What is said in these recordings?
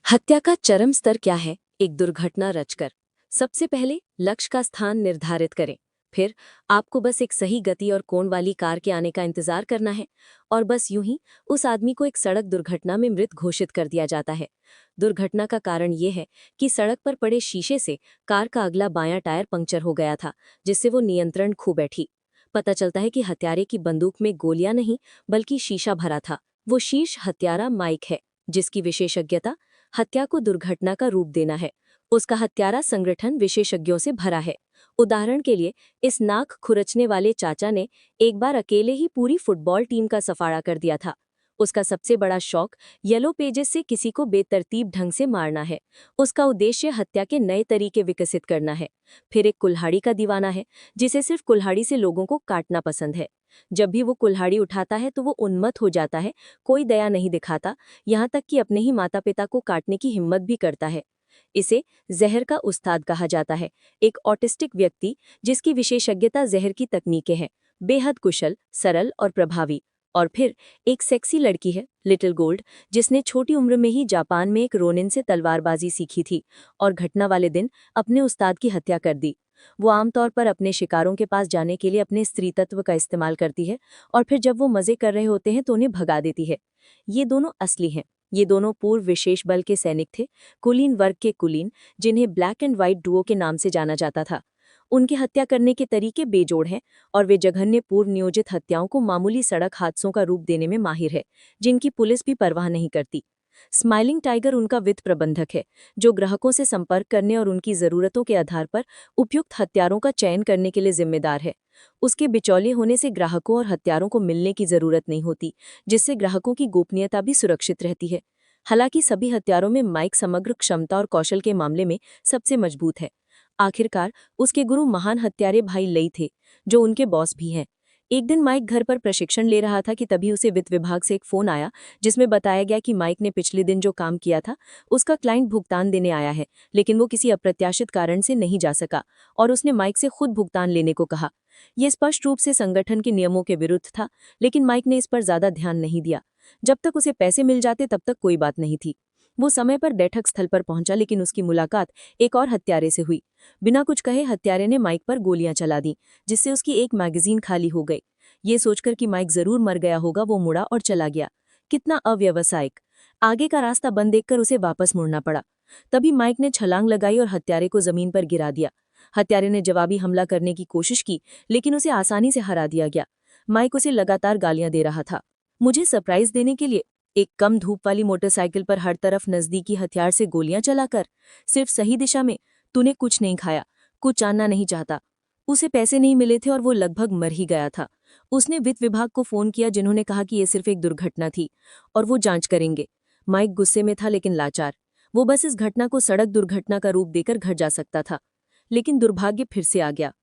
हत्या का चरम स्तर क्या है? एक दुर्घटना रचकर। सबसे पहले लक्ष्य का स्थान निर्धारित करें। फिर आपको बस एक सही गति और कोण वाली कार के आने का इंतजार करना है और बस यूं ही उस आदमी को एक सड़क दुर्घटना में मृत घोषित कर दिया जाता है। दुर्घटना का कारण ये है कि सड़क पर पड़े शीशे से कार का अगला बायां टायर पंक्चर हो गया था, जिससे वो नियंत्रण खो बैठी। पता चलता है कि हत्यारे की बंदूक में गोलियां नहीं बल्कि शीशा भरा था। वो शीर्ष हत्यारा माइक है, जिसकी विशेषज्ञता हत्या को दुर्घटना का रूप देना है। उसका हत्यारा संगठन विशेषज्ञों से भरा है। उदाहरण के लिए, इस नाक खुरचने वाले चाचा ने एक बार अकेले ही पूरी फुटबॉल टीम का सफाड़ा कर दिया था। उसका सबसे बड़ा शौक येलो पेजेस से किसी को बेतरतीब ढंग से मारना है। उसका उद्देश्य हत्या के नए तरीके विकसित करना है। फिर एक कुल्हाड़ी का दीवाना है, जिसे सिर्फ कुल्हाड़ी से लोगों को काटना पसंद है। जब भी वो कुल्हाड़ी उठाता है तो वो उन्मत्त हो जाता है, कोई दया नहीं दिखाता, यहाँ तक कि अपने ही माता पिता को काटने की हिम्मत भी करता है। इसे जहर का उस्ताद कहा जाता है। एक ऑटिस्टिक व्यक्ति जिसकी विशेषज्ञता जहर की तकनीकें हैं, बेहद कुशल, सरल और प्रभावी। और फिर एक सेक्सी लड़की है, लिटिल गोल्ड, जिसने छोटी उम्र में ही जापान में एक रोनिन से तलवारबाजी सीखी थी और घटना वाले दिन अपने उस्ताद की हत्या कर दी। वो आमतौर पर अपने शिकारों के पास जाने के लिए अपने स्त्री तत्व का इस्तेमाल करती है और फिर जब वो मजे कर रहे होते हैं तो उन्हें भगा देती है। ये दोनों असली हैं। ये दोनों पूर्व विशेष बल के सैनिक थे, कुलीन वर्ग के कुलीन, जिन्हें ब्लैक एंड व्हाइट डुओ के नाम से जाना जाता था। उनके हत्या करने के तरीके बेजोड़ हैं और वे जघन्य पूर्व नियोजित हत्याओं को मामूली सड़क हादसों का रूप देने में माहिर है, जिनकी पुलिस भी परवाह नहीं करती। स्माइलिंग टाइगर उनका वित्त प्रबंधक है, जो ग्राहकों से संपर्क करने और उनकी जरूरतों के आधार पर उपयुक्त हत्यारों का चयन करने के लिए जिम्मेदार है। उसके बिचौलिए होने से ग्राहकों और हत्यारों को मिलने की जरूरत नहीं होती, जिससे ग्राहकों की गोपनीयता भी सुरक्षित रहती है। हालांकि सभी हत्यारों में माइक समग्र क्षमता और कौशल के मामले में सबसे मजबूत है। आखिरकार उसके गुरु महान हत्यारे भाई लई थे, जो उनके बॉस भी हैं। एक दिन माइक घर पर प्रशिक्षण ले रहा था कि तभी उसे वित्त विभाग से एक फोन आया, जिसमें बताया गया कि माइक ने पिछले दिन जो काम किया था उसका क्लाइंट भुगतान देने आया है, लेकिन वो किसी अप्रत्याशित कारण से नहीं जा सका और उसने माइक से खुद भुगतान लेने को कहा। यह स्पष्ट रूप से संगठन के नियमों के विरुद्ध था, लेकिन माइक ने इस पर ज्यादा ध्यान नहीं दिया। जब तक उसे पैसे मिल जाते तब तक कोई बात नहीं थी। वो समय पर बैठक स्थल पर पहुंचा, लेकिन उसकी मुलाकात एक और हत्यारे से हुई। बिना कुछ कहे हत्यारे ने माइक पर गोलियां चला दी, जिससे उसकी एक मैगजीन खाली हो गई। ये सोचकर कि माइक जरूर मर गया होगा, वो मुड़ा और चला गया। कितना अव्यवसायिक। आगे का रास्ता बंद देखकर उसे वापस मुड़ना पड़ा। तभी माइक ने छलांग लगाई और हत्यारे को जमीन पर गिरा दिया। हत्यारे ने जवाबी हमला करने की कोशिश की, लेकिन उसे आसानी से हरा दिया गया। माइक उसे लगातार गालियां दे रहा था। मुझे सरप्राइज देने के लिए एक कम धूप वाली मोटरसाइकिल पर हर तरफ नजदीकी हथियार से गोलियां चलाकर, सिर्फ सही दिशा में। तूने कुछ नहीं खाया, कुछ जानना नहीं चाहता। उसे पैसे नहीं मिले थे और वो लगभग मर ही गया था। उसने वित्त विभाग को फोन किया, जिन्होंने कहा कि यह सिर्फ एक दुर्घटना थी और वो जांच करेंगे। माइक गुस्से में था लेकिन लाचार। वो बस इस घटना को सड़क दुर्घटना का रूप देकर घर जा सकता था, लेकिन दुर्भाग्य फिर से आ गया।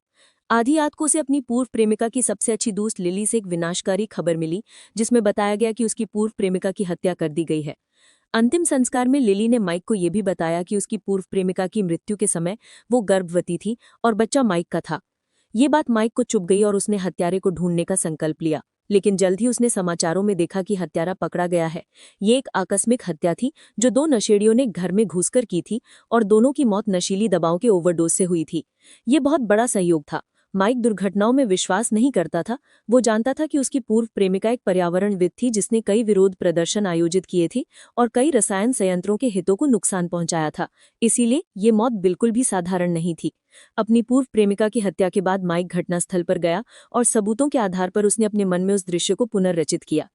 आधी रात को उसे अपनी पूर्व प्रेमिका की सबसे अच्छी दोस्त लिली से एक विनाशकारी खबर मिली, जिसमें बताया गया कि उसकी पूर्व प्रेमिका की हत्या कर दी गई है। अंतिम संस्कार में लिली ने माइक को यह भी बताया कि उसकी पूर्व प्रेमिका की मृत्यु के समय वो गर्भवती थी और बच्चा माइक का था। ये बात माइक को चुभ गई और उसने हत्यारे को ढूंढने का संकल्प लिया, लेकिन जल्द ही उसने समाचारों में देखा कि हत्यारा पकड़ा गया है। ये एक आकस्मिक हत्या थी जो दो नशेड़ियों ने घर में घुसकर की थी और दोनों की मौत नशीली दवाओं के ओवरडोज से हुई थी। ये बहुत बड़ा संयोग था। माइक दुर्घटनाओं में विश्वास नहीं करता था। वो जानता था कि उसकी पूर्व प्रेमिका एक पर्यावरणविद थी, जिसने कई विरोध प्रदर्शन आयोजित किए थे और कई रसायन संयंत्रों के हितों को नुकसान पहुंचाया था। इसीलिए ये मौत बिल्कुल भी साधारण नहीं थी। अपनी पूर्व प्रेमिका की हत्या के बाद माइक घटनास्थल पर गया और सबूतों के आधार पर उसने अपने मन में उस दृश्य को पुनर्रचित किया।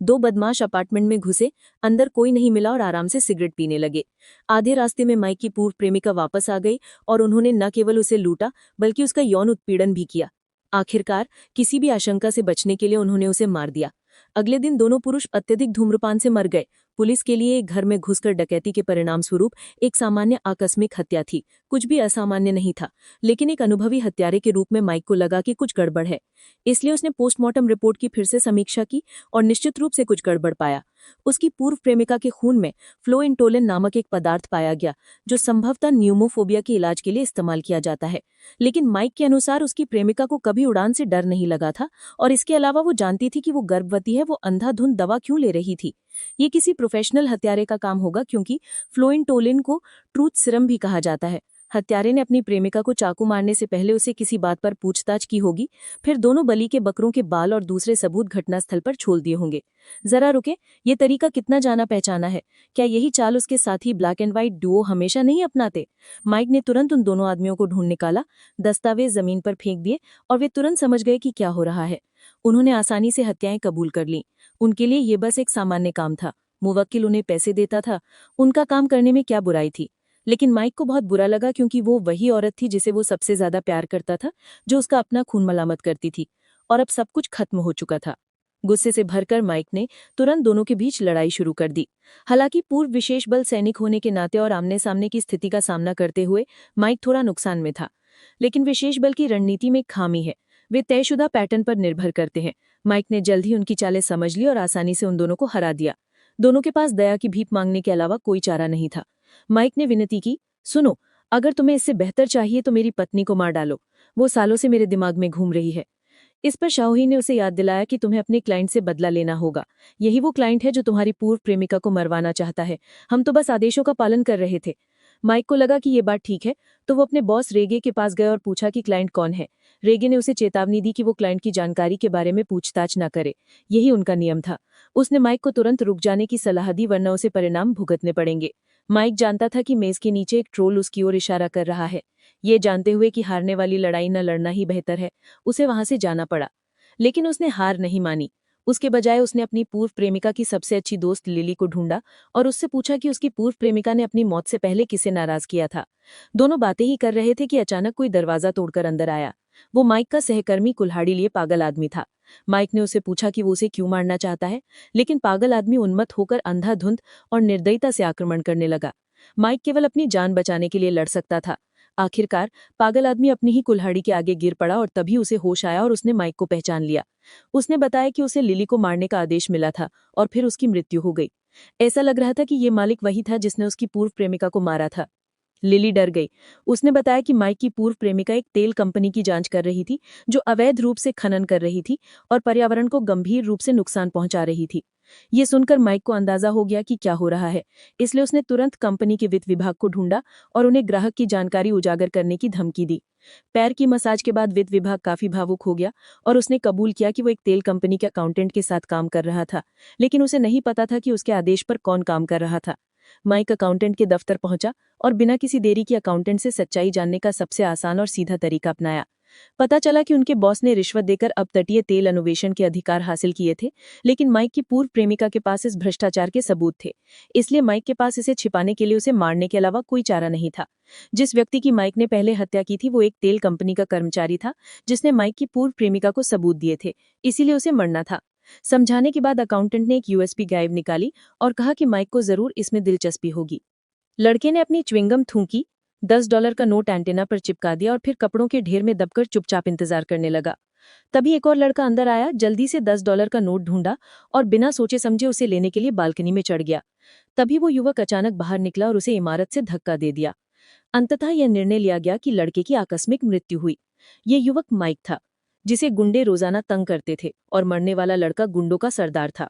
दो बदमाश अपार्टमेंट में घुसे, अंदर कोई नहीं मिला और आराम से सिगरेट पीने लगे। आधे रास्ते में माइक की पूर्व प्रेमिका वापस आ गई और उन्होंने न केवल उसे लूटा बल्कि उसका यौन उत्पीड़न भी किया। आखिरकार किसी भी आशंका से बचने के लिए उन्होंने उसे मार दिया। अगले दिन दोनों पुरुष अत्यधिक धूम्रपान से मर गए। पुलिस के लिए एक घर में घुसकर डकैती के परिणाम स्वरूप एक सामान्य आकस्मिक हत्या थी। कुछ भी असामान्य नहीं था, लेकिन एक अनुभवी हत्यारे के रूप में माइक को लगा कि कुछ गड़बड़ है। इसलिए उसने पोस्टमार्टम रिपोर्ट की फिर से समीक्षा की और निश्चित रूप से कुछ गड़बड़ पाया। उसकी पूर्व प्रेमिका के खून में फ्लोइंटोलिन नामक एक पदार्थ पाया गया, जो संभवतः न्यूमोफोबिया के इलाज के लिए इस्तेमाल किया जाता है। लेकिन माइक के अनुसार उसकी प्रेमिका को कभी उड़ान से डर नहीं लगा था और इसके अलावा वो जानती थी कि वो गर्भवती है। वो अंधाधुंध दवा क्यों ले रही थी? ये किसी प्रोफेशनल हत्यारे का काम होगा, क्योंकि फ्लोइन टोलिन को ट्रूथ सीरम भी कहा जाता है। हत्यारे ने अपनी प्रेमिका को चाकू मारने से पहले उसे किसी बात पर पूछताछ की होगी, फिर दोनों बलि के बकरों के बाल और दूसरे सबूत घटनास्थल पर छोड़ दिए होंगे। जरा रुके, ये तरीका कितना जाना पहचाना है। क्या यही चाल उसके साथी ब्लैक एंड व्हाइट डुओ हमेशा नहीं अपनाते? माइक ने तुरंत उन दोनों आदमियों को ढूंढ निकाला, दस्तावेज जमीन पर फेंक दिए और वे तुरंत समझ गए कि क्या हो रहा है। उन्होंने आसानी से हत्याएं कबूल कर लीं। उनके लिए ये बस एक सामान्य काम था। मुवक्किल उन्हें पैसे देता था, उनका काम करने में क्या बुराई थी? लेकिन माइक को बहुत बुरा लगा, क्योंकि वो वही औरत थी जिसे वो सबसे ज्यादा प्यार करता था, जो उसका अपना खून मलामत करती थी। और अब सब कुछ खत्म हो चुका था। गुस्से से भरकर माइक ने तुरंत दोनों के बीच लड़ाई शुरू कर दी। हालांकि पूर्व विशेष बल सैनिक होने के नाते और आमने सामने की स्थिति का सामना करते हुए माइक थोड़ा नुकसान में था। लेकिन विशेष बल की रणनीति में एक खामी है, वे तयशुदा पैटर्न पर निर्भर करते हैं। माइक ने जल्द ही उनकी चालें समझ ली और आसानी से उन दोनों को हरा दिया। दोनों के पास दया की भीख मांगने के अलावा कोई चारा नहीं था। माइक ने विनती की, सुनो, अगर तुम्हें इससे बेहतर चाहिए तो मेरी पत्नी को मार डालो, वो सालों से मेरे दिमाग में घूम रही है। इस पर शाओही ने उसे याद दिलाया कि तुम्हें अपने क्लाइंट से बदला लेना होगा। यही वो क्लाइंट है जो तुम्हारी पूर्व प्रेमिका को मरवाना चाहता है। हम तो बस आदेशों का पालन कर रहे थे। माइक को लगा कि ये बात ठीक है, तो वो अपने बॉस रेगे के पास गए और पूछा कि क्लाइंट कौन है। रेगे ने उसे चेतावनी दी कि वो क्लाइंट की जानकारी के बारे में पूछताछ न करे। यही उनका नियम था। उसने माइक को तुरंत रुक जाने की सलाह दी, वरना उसे परिणाम भुगतने पड़ेंगे। माइक जानता था कि मेज के नीचे एक ट्रोल उसकी ओर इशारा कर रहा है। ये जानते हुए कि हारने वाली लड़ाई न लड़ना ही बेहतर है, उसे वहां से जाना पड़ा। लेकिन उसने हार नहीं मानी। उसके बजाय उसने अपनी पूर्व प्रेमिका की सबसे अच्छी दोस्त लिली को ढूंढा और उससे पूछा कि उसकी पूर्व प्रेमिका ने अपनी मौत से पहले किसे नाराज किया था। दोनों बातें ही कर रहे थे कि अचानक कोई दरवाजा तोड़कर अंदर आया। वो माइक का सहकर्मी कुल्हाड़ी लिए पागल आदमी था। माइक ने उससे पूछा कि वो उसे क्यों मारना चाहता है, लेकिन पागल आदमी उन्मत्त होकर अंधाधुंध और निर्दयता से आक्रमण करने लगा। माइक केवल अपनी जान बचाने के लिए लड़ सकता था। आखिरकार पागल आदमी अपनी ही कुल्हाड़ी के आगे गिर पड़ा और तभी उसे होश आया और उसने माइक को पहचान लिया। उसने बताया कि उसे लिली को मारने का आदेश मिला था और फिर उसकी मृत्यु हो गई। ऐसा लग रहा था कि ये मालिक वही था जिसने उसकी पूर्व प्रेमिका को मारा था। लिली डर गई। उसने बताया कि माइक की पूर्व प्रेमिका एक तेल कंपनी की जांच कर रही थी, जो अवैध रूप से खनन कर रही थी और पर्यावरण को गंभीर रूप से नुकसान पहुंचा रही थी। ये सुनकर माइक को अंदाजा हो गया कि क्या हो रहा है, इसलिए उसने तुरंत कंपनी के वित्त विभाग को ढूंढा और उन्हें ग्राहक की जानकारी उजागर करने की धमकी दी। पैर की मसाज के बाद वित्त विभाग काफी भावुक हो गया और उसने कबूल किया कि वो एक तेल कंपनी के अकाउंटेंट के साथ काम कर रहा था, लेकिन उसे नहीं पता था कि उसके आदेश पर कौन काम कर रहा था। माइक अकाउंटेंट के दफ्तर पहुंचा और बिना किसी देरी की अकाउंटेंट से सच्चाई जानने का सबसे आसान और सीधा तरीका अपनाया। पता चला कि उनके बॉस ने रिश्वत देकर अपतटीय तेल अन्वेषण के अधिकार हासिल किए थे, लेकिन माइक की पूर्व प्रेमिका के पास इस भ्रष्टाचार के सबूत थे। इसलिए माइक के पास इसे छिपाने के लिए उसे मारने के अलावा कोई चारा नहीं था। जिस व्यक्ति की माइक ने पहले हत्या की थी वो एक तेल कंपनी का कर्मचारी था, जिसने माइक की पूर्व प्रेमिका को सबूत दिए थे, इसीलिए उसे मरना था। समझाने के बाद अकाउंटेंट ने एक यूएसबी गायब निकाली और कहा कि माइक को जरूर इसमें दिलचस्पी होगी। लड़के ने अपनी च्युइंगम थूकी, $10 का नोट एंटेना पर चिपका दिया और फिर कपड़ों के ढेर में दबकर चुपचाप इंतजार करने लगा। तभी एक और लड़का अंदर आया, जल्दी से $10 का नोट ढूंढा और बिना सोचे समझे उसे लेने के लिए बालकनी में चढ़ गया। तभी वो युवक अचानक बाहर निकला और उसे इमारत से धक्का दे दिया। अंततः यह निर्णय लिया गया कि लड़के की आकस्मिक मृत्यु हुई। ये युवक माइक था, जिसे गुंडे रोजाना तंग करते थे, और मरने वाला लड़का गुंडों का सरदार था।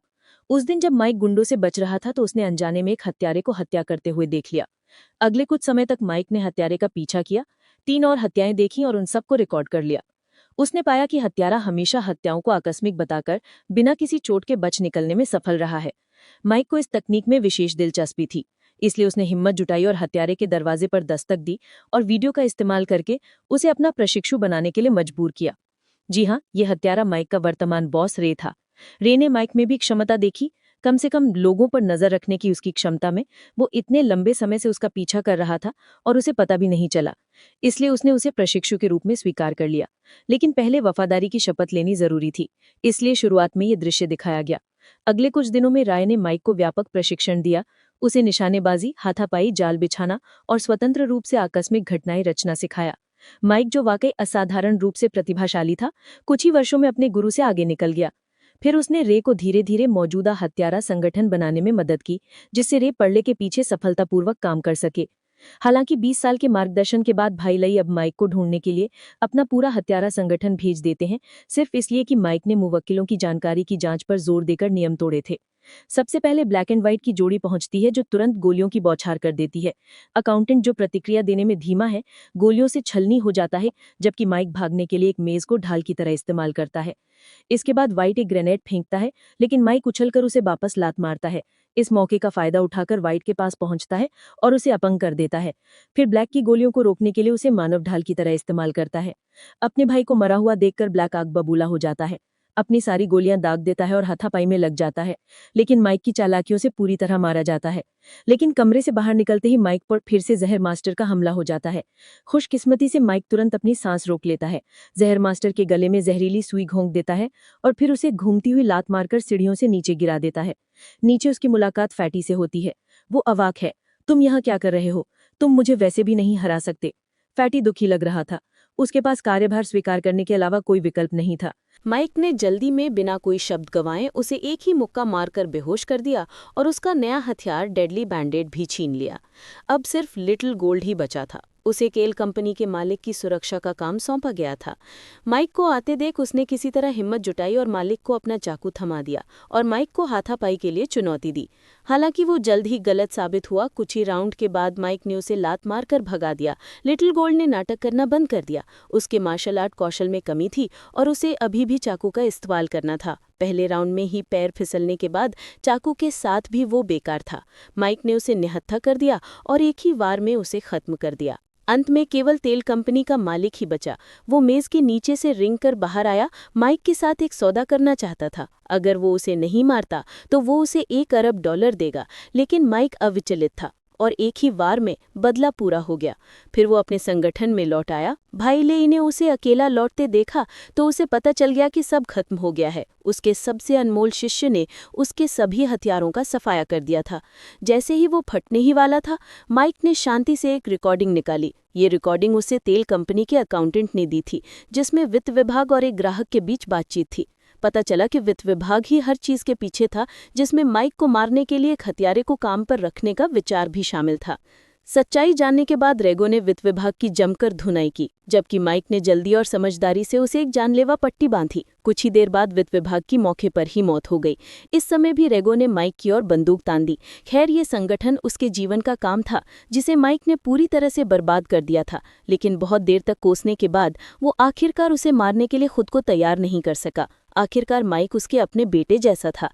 उस दिन जब माइक गुंडों से बच रहा था तो उसने अनजाने में एक हत्यारे को हत्या करते हुए देख लिया। अगले कुछ समय तक माइक ने हत्यारे का पीछा किया, 3 और हत्याएं देखी और उन सबको रिकॉर्ड कर लिया। उसने पाया कि हत्यारा हमेशा हत्याओं को आकस्मिक बताकर बिना किसी चोट के बच निकलने में सफल रहा है। माइक को इस तकनीक में विशेष दिलचस्पी थी, इसलिए उसने हिम्मत जुटाई और हत्यारे के दरवाजे पर दस्तक दी और वीडियो का इस्तेमाल करके उसे अपना प्रशिक्षु बनाने के लिए मजबूर किया। जी हाँ, ये हत्यारा माइक का वर्तमान बॉस रे था। रे ने माइक में भी क्षमता देखी, कम से कम लोगों पर नजर रखने की उसकी क्षमता में। वो इतने लंबे समय से उसका पीछा कर रहा था और उसे पता भी नहीं चला, इसलिए उसने उसे प्रशिक्षु के रूप में स्वीकार कर लिया। लेकिन पहले वफादारी की शपथ लेनी जरूरी थी, इसलिए शुरुआत में ये दृश्य दिखाया गया। अगले कुछ दिनों में राय ने माइक को व्यापक प्रशिक्षण दिया, उसे निशानेबाजी, हाथापाई, जाल बिछाना और स्वतंत्र रूप से आकस्मिक घटनाएं रचना सिखाया। माइक, जो वाकई असाधारण रूप से प्रतिभाशाली था, कुछ ही वर्षों में अपने गुरु से आगे निकल गया। फिर उसने रे को धीरे धीरे मौजूदा हत्यारा संगठन बनाने में मदद की, जिससे रे पर्ले के पीछे सफलतापूर्वक काम कर सके। हालांकि 20 साल के मार्गदर्शन के बाद भाई लई अब माइक को ढूंढने के लिए अपना पूरा हत्यारा संगठन भेज देते हैं, सिर्फ इसलिए कि माइक ने मुवक्किलों की जानकारी की जांच पर जोर देकर नियम तोड़े थे। सबसे पहले ब्लैक एंड व्हाइट की जोड़ी पहुंचती है जो तुरंत गोलियों की बौछार कर देती है। अकाउंटेंट जो प्रतिक्रिया देने में धीमा है, गोलियों से छलनी हो जाता है, जबकि माइक भागने के लिए एक मेज को ढाल की तरह इस्तेमाल करता है। इसके बाद व्हाइट एक ग्रेनेड फेंकता है, लेकिन माइक उछलकर उसे वापस लात मारता है। इस मौके का फायदा उठाकर व्हाइट के पास पहुंचता है और उसे अपंग कर देता है। फिर ब्लैक की गोलियों को रोकने के लिए उसे मानव ढाल की तरह इस्तेमाल करता है। अपने भाई को मरा हुआ देखकर ब्लैक आग बबूला हो जाता है, अपनी सारी गोलियां दाग देता है और हाथापाई में लग जाता है, लेकिन माइक की चालाकियों से पूरी तरह मारा जाता है। लेकिन कमरे से बाहर निकलते ही माइक पर फिर से जहर मास्टर का हमला हो जाता है। खुशकिस्मती से माइक तुरंत अपनी सांस रोक लेता है, जहर मास्टर के गले में जहरीली सुई घोंक देता है और फिर उसे घूमती हुई लात मारकर सीढ़ियों से नीचे गिरा देता है। नीचे उसकी मुलाकात फैटी से होती है। वो अवाक है। तुम यहाँ क्या कर रहे हो? तुम मुझे वैसे भी नहीं हरा सकते। फैटी दुखी लग रहा था। उसके पास कार्यभार स्वीकार करने के अलावा कोई विकल्प नहीं था। माइक ने जल्दी में बिना कोई शब्द गंवाए उसे एक ही मुक्का मारकर बेहोश कर दिया और उसका नया हथियार डेडली बैंडेड भी छीन लिया। अब सिर्फ लिटिल गोल्ड ही बचा था। उसे केल कंपनी के मालिक की सुरक्षा का काम सौंपा गया था। माइक को आते देख उसने किसी तरह हिम्मत जुटाई और मालिक को अपना चाकू थमा दिया और माइक को हाथापाई के लिए चुनौती दी। हालांकि वो जल्द ही गलत साबित हुआ। कुछ ही राउंड के बाद माइक ने उसे लात मारकर भगा दिया। लिटिल गोल्ड ने नाटक करना बंद कर दिया। उसके मार्शल आर्ट कौशल में कमी थी और उसे अभी भी चाकू का इस्तेमाल करना था। पहले राउंड में ही पैर फिसलने के बाद चाकू के साथ भी वो बेकार था। माइक ने उसे निहत्था कर दिया और एक ही वार में उसे खत्म कर दिया। अंत में केवल तेल कंपनी का मालिक ही बचा। वो मेज के नीचे से रिंग कर बाहर आया। माइक के साथ एक सौदा करना चाहता था। अगर वो उसे नहीं मारता तो वो उसे $1 अरब देगा, लेकिन माइक अविचलित था और एक ही वार में बदला पूरा हो गया। फिर वो अपने संगठन में लौट आया। भाई लेई ने उसे अकेला लौटते देखा तो उसे पता चल गया कि सब खत्म हो गया है। उसके सबसे अनमोल शिष्य ने उसके सभी हथियारों का सफाया कर दिया था। जैसे ही वो फटने ही वाला था, माइक ने शांति से एक रिकॉर्डिंग निकाली। ये रिकॉर्डिंग उसे तेल कंपनी के अकाउंटेंट ने दी थी, जिसमें वित्त विभाग और एक ग्राहक के बीच बातचीत थी। पता चला कि वित्त विभाग ही हर चीज के पीछे था, जिसमें माइक को मारने के लिए एक हत्यारे को काम पर रखने का विचार भी शामिल था। सच्चाई जानने के बाद रेगो ने वित्त विभाग की जमकर धुनाई की, जबकि माइक ने जल्दी और समझदारी से उसे एक जानलेवा पट्टी बांधी। कुछ ही देर बाद वित्त विभाग की मौके पर ही मौत हो गई। इस समय भी रेगो ने माइक की ओर बंदूक तान दी। खैर, ये संगठन उसके जीवन का काम था, जिसे माइक ने पूरी तरह से बर्बाद कर दिया था। लेकिन बहुत देर तक कोसने के बाद वो आखिरकार उसे मारने के लिए खुद को तैयार नहीं कर सका। आखिरकार माइक उसके अपने बेटे जैसा था।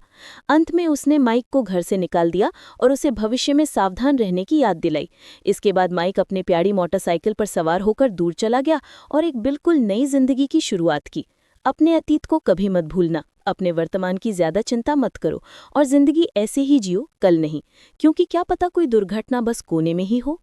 अंत में उसने माइक को घर से निकाल दिया और उसे भविष्य में सावधान रहने की याद दिलाई। इसके बाद माइक अपने प्यारी मोटरसाइकिल पर सवार होकर दूर चला गया और एक बिल्कुल नई जिंदगी की शुरुआत की। अपने अतीत को कभी मत भूलना, अपने वर्तमान की ज्यादा चिंता मत करो और जिंदगी ऐसे ही जियो, कल नहीं, क्योंकि क्या पता कोई दुर्घटना बस कोने में ही हो।